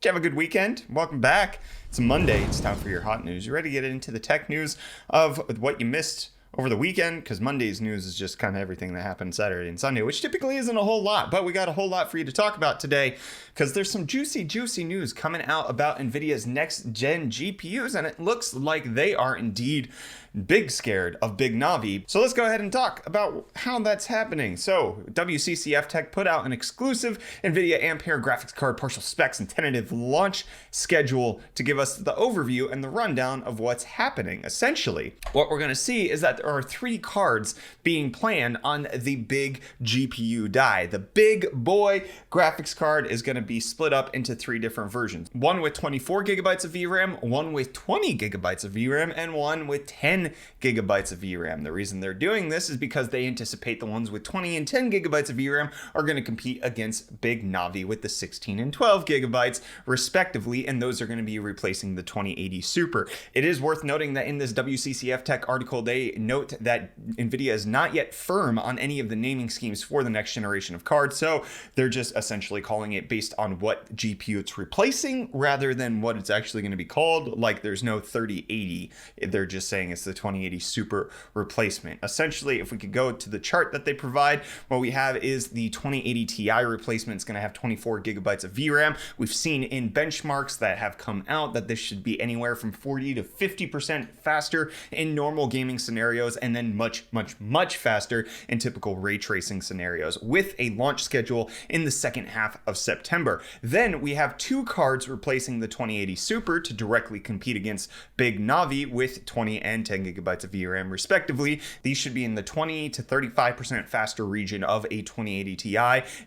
you have a good weekend? Welcome back. It's Monday. It's time for your hot news. You ready to get into the tech news of what you missed over the weekend? Because Monday's news is just kind of everything that happened Saturday and Sunday, which typically isn't a whole lot, but we got a whole lot for you to talk about today because there's some juicy news coming out about NVIDIA's next gen GPUs, and it looks like they are indeed big scared of Big Navi. So let's go ahead and talk about how that's happening. So WCCF Tech put out an exclusive NVIDIA Ampere graphics card partial specs and tentative launch schedule to give us the overview and the rundown of what's happening. Essentially, what we're going to see is that there are 3 cards being planned on the big GPU die. The big boy graphics card is going to be split up into 3 different versions. One with 24 gigabytes of VRAM, one with 20 gigabytes of VRAM, and one with 10 gigabytes of VRAM. The reason they're doing this is because they anticipate the ones with 20 and 10 gigabytes of VRAM are going to compete against Big Navi with the 16 and 12 gigabytes respectively, and those are going to be replacing the 2080 Super. It is worth noting that in this WCCF Tech article, they note that NVIDIA is not yet firm on any of the naming schemes for the next generation of cards, so they're just essentially calling it based on what GPU it's replacing rather than what it's actually going to be called. Like, there's no 3080. They're just saying it's the 2080 Super replacement. Essentially, if we could go to the chart that they provide, what we have is the 2080 Ti replacement is going to have 24 gigabytes of VRAM. We've seen in benchmarks that have come out that this should be anywhere from 40 to 50% faster in normal gaming scenarios, and then much faster in typical ray tracing scenarios, with a launch schedule in the second half of September. Then we have 2 cards replacing the 2080 Super to directly compete against Big Navi with 20 and 10 gigabytes of VRAM respectively. These should be in the 20 to 35% faster region of a 2080 Ti,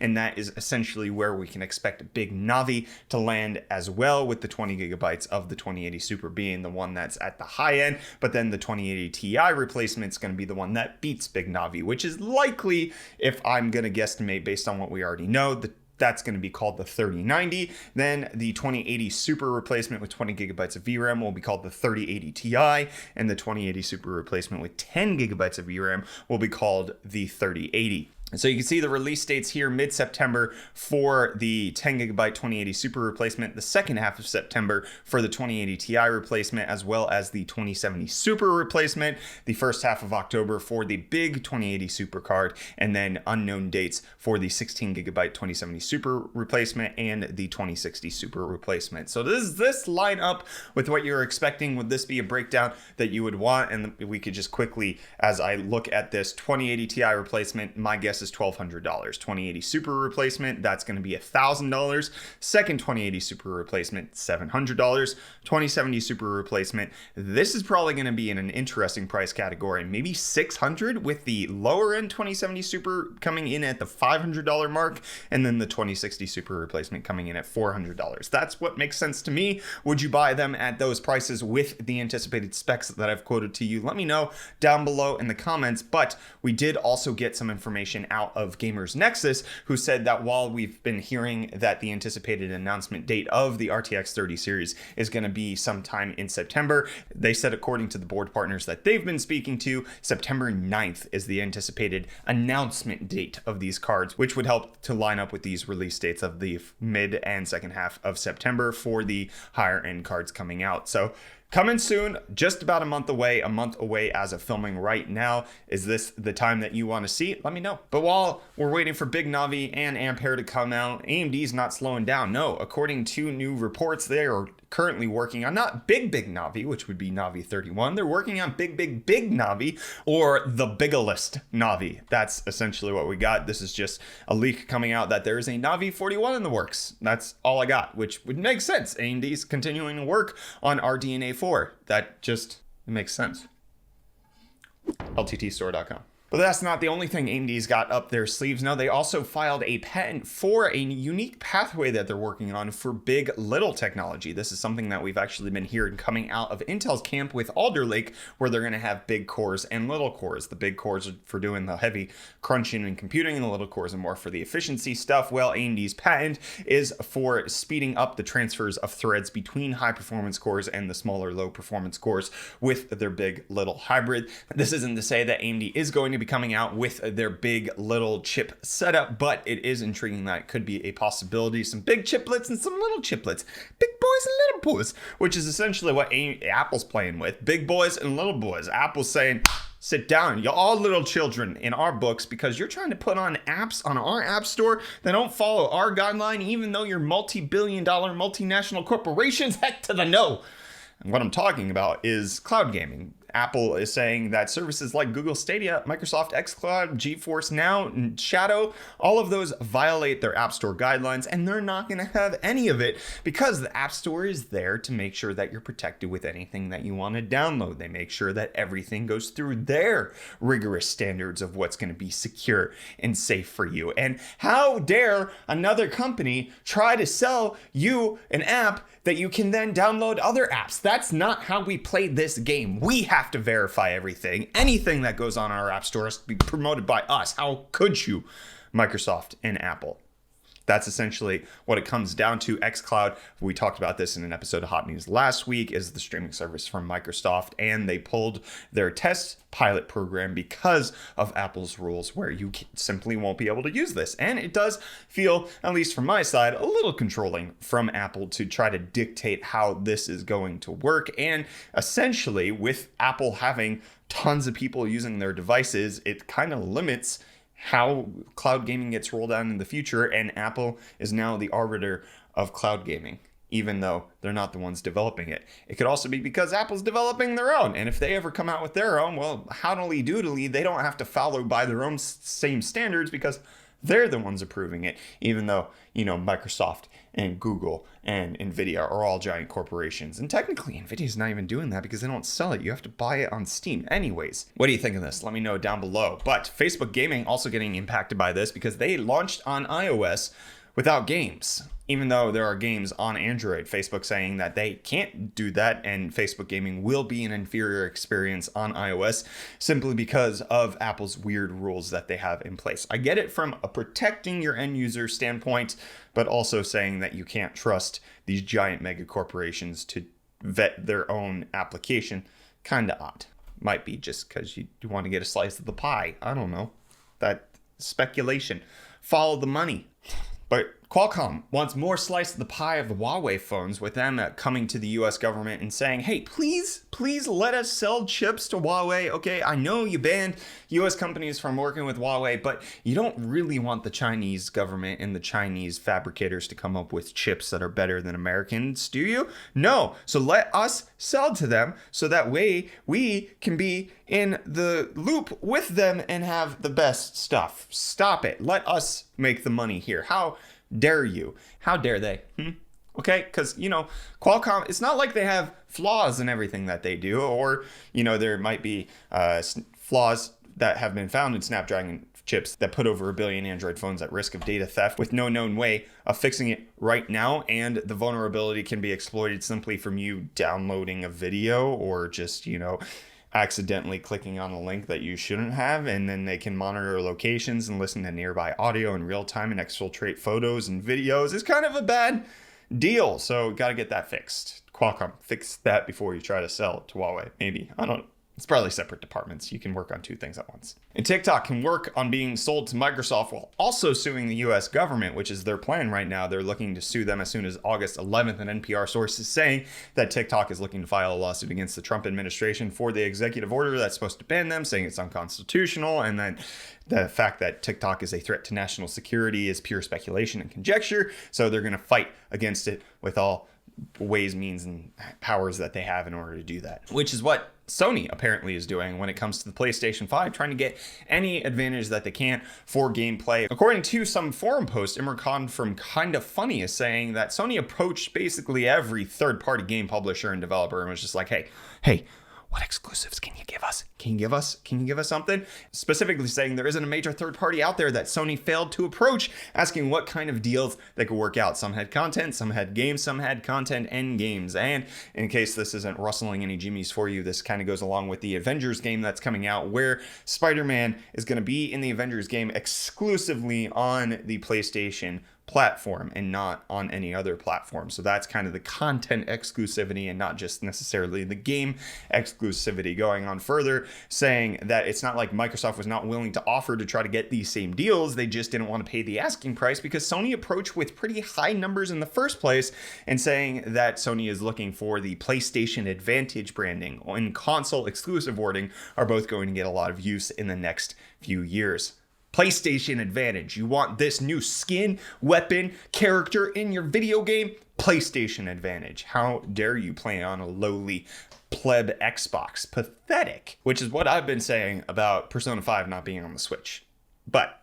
and that is essentially where we can expect Big Navi to land as well, with the 20 gigabytes of the 2080 Super being the one that's at the high end, but then the 2080 Ti replacement is going to be the one that beats Big Navi, which is likely, if I'm going to guesstimate based on what we already know, that's going to be called the 3090. Then the 2080 Super replacement with 20 gigabytes of VRAM will be called the 3080 Ti, and the 2080 Super replacement with 10 gigabytes of VRAM will be called the 3080. So you can see the release dates here, mid-September for the 10 gigabyte 2080 Super replacement, the second half of September for the 2080 Ti replacement, as well as the 2070 Super replacement, the first half of October for the big 2080 Super card, and then unknown dates for the 16 gigabyte 2070 Super replacement and the 2060 Super replacement. So does this line up with what you're expecting? Would this be a breakdown that you would want? And we could just quickly, as I look at this 2080 Ti replacement, my guess is $1,200. 2080 Super replacement, that's going to be $1,000. Second 2080 Super replacement, $700. 2070 Super replacement, this is probably going to be in an interesting price category, maybe $600, with the lower end 2070 Super coming in at the $500 mark, and then the 2060 Super replacement coming in at $400. That's what makes sense to me. Would you buy them at those prices with the anticipated specs that I've quoted to you? Let me know down below in the comments. But we did also get some information out of Gamers Nexus, who said that while we've been hearing that the anticipated announcement date of the RTX 30 series is going to be sometime in September, they said, according to the board partners that they've been speaking to, September 9th is the anticipated announcement date of these cards, which would help to line up with these release dates of the mid and second half of September for the higher end cards coming out. So coming soon, just about a month away as of filming right now. Is this the time that you want to see? Let me know. But while we're waiting for Big Navi and Ampere to come out, AMD's not slowing down. No, according to new reports, they are currently working on not big Navi, which would be Navi 31. They're working on big Navi, or the biggest Navi. That's essentially what we got. This is just a leak coming out that there is a Navi 41 in the works. That's all I got, which would make sense. AMD's continuing to work on RDNA 4. That just makes sense. LTTstore.com. But that's not the only thing AMD's got up their sleeves. No, they also filed a patent for a unique pathway that they're working on for Big Little technology. This is something that we've actually been hearing coming out of Intel's camp with Alder Lake, where they're going to have big cores and little cores. The big cores are for doing the heavy crunching and computing, and the little cores are more for the efficiency stuff. Well, AMD's patent is for speeding up the transfers of threads between high performance cores and the smaller low performance cores with their Big Little hybrid. This isn't to say that AMD is going to to be coming out with their big little chip setup, but it is intriguing that it could be a possibility. Some big chiplets and some little chiplets. Big boys and little boys, which is essentially what Apple's playing with. Big boys and little boys. Apple's saying, sit down, you're all little children in our books because you're trying to put on apps on our app store that don't follow our guideline, even though you're multi-billion-dollar multinational corporations. Heck to the no. And what I'm talking about is cloud gaming. Apple is saying that services like Google Stadia, Microsoft xCloud, GeForce Now, and Shadow, all of those violate their App Store guidelines, and they're not going to have any of it because the App Store is there to make sure that you're protected with anything that you want to download. They make sure that everything goes through their rigorous standards of what's going to be secure and safe for you. And how dare another company try to sell you an app that you can then download other apps? That's not how we play this game. We have to verify everything. Anything that goes on our app store has to be promoted by us. How could you, Microsoft and Apple? That's essentially what it comes down to. xCloud, we talked about this in an episode of Hot News last week, is the streaming service from Microsoft, and they pulled their test pilot program because of Apple's rules where you simply won't be able to use this. And it does feel, at least from my side, a little controlling from Apple to try to dictate how this is going to work. And essentially, with Apple having tons of people using their devices, it kind of limits how cloud gaming gets rolled out in the future, and Apple is now the arbiter of cloud gaming, even though they're not the ones developing it. It could also be because Apple's developing their own, and if they ever come out with their own, well, howdily doodly, they don't have to follow by their own same standards because they're the ones approving it, even though, Microsoft and Google and Nvidia are all giant corporations. And technically, Nvidia's not even doing that because they don't sell it. You have to buy it on Steam. Anyways, what do you think of this? Let me know down below. But Facebook Gaming also getting impacted by this because they launched on iOS without games, even though there are games on Android. Facebook saying that they can't do that, and Facebook Gaming will be an inferior experience on iOS simply because of Apple's weird rules that they have in place. I get it from a protecting your end user standpoint, but also saying that you can't trust these giant mega corporations to vet their own application. Kind of odd. Might be just because you want to get a slice of the pie. I don't know. That speculation. Follow the money. But Qualcomm wants more slice of the pie of the Huawei phones, with them coming to the US government and saying, hey, please let us sell chips to Huawei. Okay, I know you banned US companies from working with Huawei, but you don't really want the Chinese government and the Chinese fabricators to come up with chips that are better than Americans, do you? No. So let us sell to them so that way we can be in the loop with them and have the best stuff. Stop it. Let us make the money here. How dare you? How dare they? Okay, because, Qualcomm, it's not like they have flaws in everything that they do, or, there might be flaws that have been found in Snapdragon chips that put over 1 billion Android phones at risk of data theft with no known way of fixing it right now. And the vulnerability can be exploited simply from you downloading a video or just, accidentally clicking on a link that you shouldn't have, and then they can monitor locations and listen to nearby audio in real time and exfiltrate photos and videos. It's kind of a bad deal, so got to get that fixed. Qualcomm, fix that before you try to sell it to Huawei. Maybe, I don't know. It's probably separate departments. You can work on two things at once. And TikTok can work on being sold to Microsoft while also suing the US government, which is their plan right now. They're looking to sue them as soon as August 11th. An NPR source is saying that TikTok is looking to file a lawsuit against the Trump administration for the executive order that's supposed to ban them, saying it's unconstitutional, and that the fact that TikTok is a threat to national security is pure speculation and conjecture. So they're going to fight against it with all ways, means, and powers that they have in order to do that, which is what Sony apparently is doing when it comes to the PlayStation 5, trying to get any advantage that they can for gameplay. According to some forum post, Imran Khan from Kinda Funny is saying that Sony approached basically every third-party game publisher and developer and was just like, hey, what exclusives can you give us? Can you give us something? Specifically saying there isn't a major third party out there that Sony failed to approach, asking what kind of deals they could work out. Some had content, some had games, some had content and games. And in case this isn't rustling any jimmies for you, this kind of goes along with the Avengers game that's coming out, where Spider-Man is going to be in the Avengers game exclusively on the PlayStation platform and not on any other platform. So that's kind of the content exclusivity and not just necessarily the game exclusivity. Going on further, saying that it's not like Microsoft was not willing to offer to try to get these same deals. They just didn't want to pay the asking price because Sony approached with pretty high numbers in the first place, and saying that Sony is looking for the PlayStation Advantage branding and console exclusive wording are both going to get a lot of use in the next few years. PlayStation Advantage. You want this new skin, weapon, character in your video game? PlayStation Advantage. How dare you play on a lowly pleb Xbox? Pathetic. Which is what I've been saying about Persona 5 not being on the Switch. But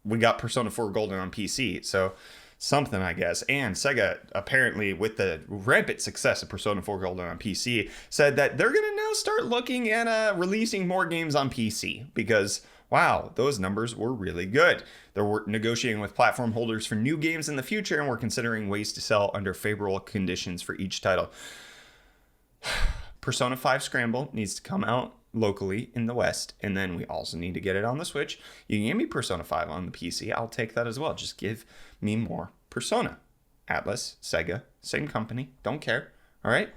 we got Persona 4 Golden on PC, so something, I guess. And Sega, apparently, with the rampant success of Persona 4 Golden on PC, said that they're going to now start looking at releasing more games on PC because, wow, those numbers were really good. They're negotiating with platform holders for new games in the future, and we're considering ways to sell under favorable conditions for each title. Persona 5 Scramble needs to come out locally in the West, and then we also need to get it on the Switch. You can give me Persona 5 on the PC. I'll take that as well. Just give me more Persona. Atlas, Sega, same company. Don't care. All right?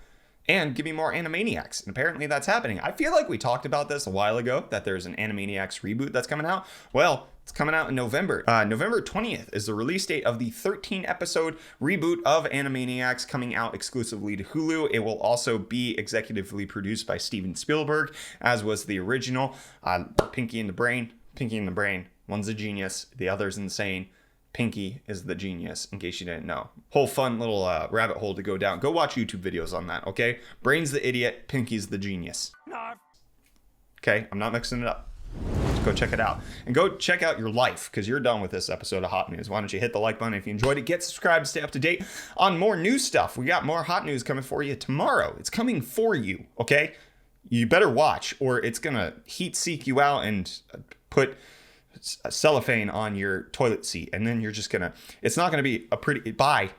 And give me more Animaniacs. And apparently that's happening. I feel like we talked about this a while ago, that there's an Animaniacs reboot that's coming out. Well, it's coming out in November. November 20th is the release date of the 13-episode reboot of Animaniacs, coming out exclusively to Hulu. It will also be executively produced by Steven Spielberg, as was the original. Pinky in the Brain. Pinky in the Brain. One's a genius. The other's insane. Pinky is the genius, in case you didn't know. Whole fun little rabbit hole to go down. Go watch YouTube videos on that, okay? Brain's the idiot, Pinky's the genius. Okay, I'm not mixing it up. Just go check it out. And go check out your life, because you're done with this episode of Hot News. Why don't you hit the like button if you enjoyed it? Get subscribed to stay up to date on more news stuff. We got more hot news coming for you tomorrow. It's coming for you, okay? You better watch, or it's going to heat seek you out and put cellophane on your toilet seat, and then you're just gonna, it's not gonna be a pretty, bye.